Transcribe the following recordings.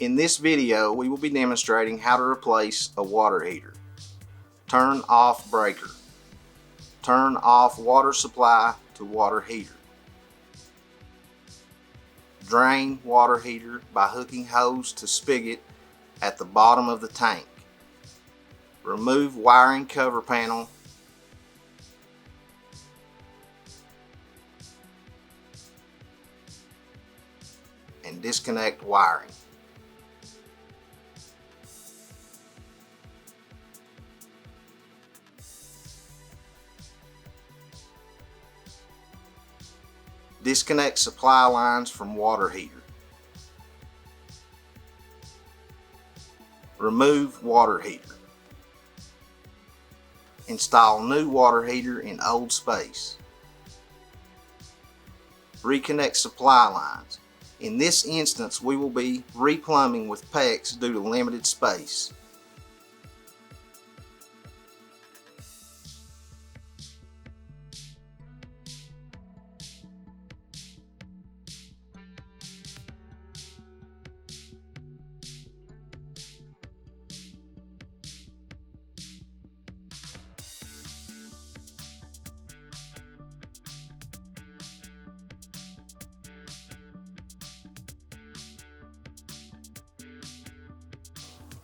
In this video, we will be demonstrating how to replace a water heater. Turn off breaker. Turn off water supply to water heater. Drain water heater by hooking hose to spigot at the bottom of the tank. Remove wiring cover panel and disconnect wiring. Disconnect supply lines from water heater. Remove water heater. Install new water heater in old space. Reconnect supply lines. In this instance, we will be replumbing with PEX due to limited space.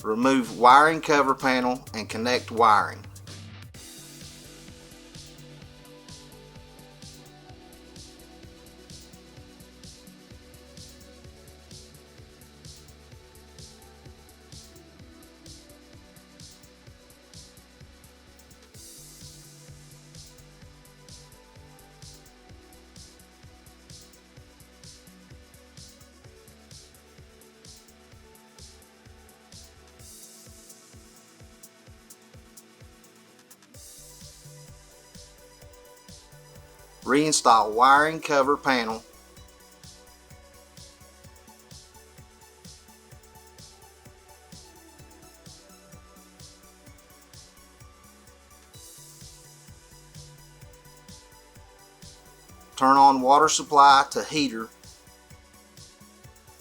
Remove wiring cover panel and connect wiring. Reinstall wiring cover panel. Turn on water supply to heater.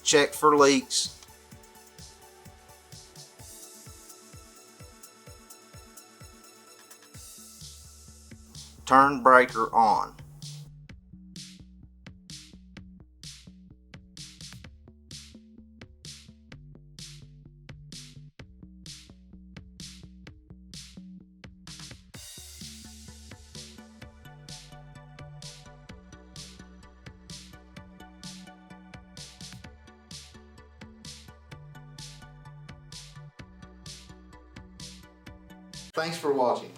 Check for leaks. Turn breaker on. Thanks for watching.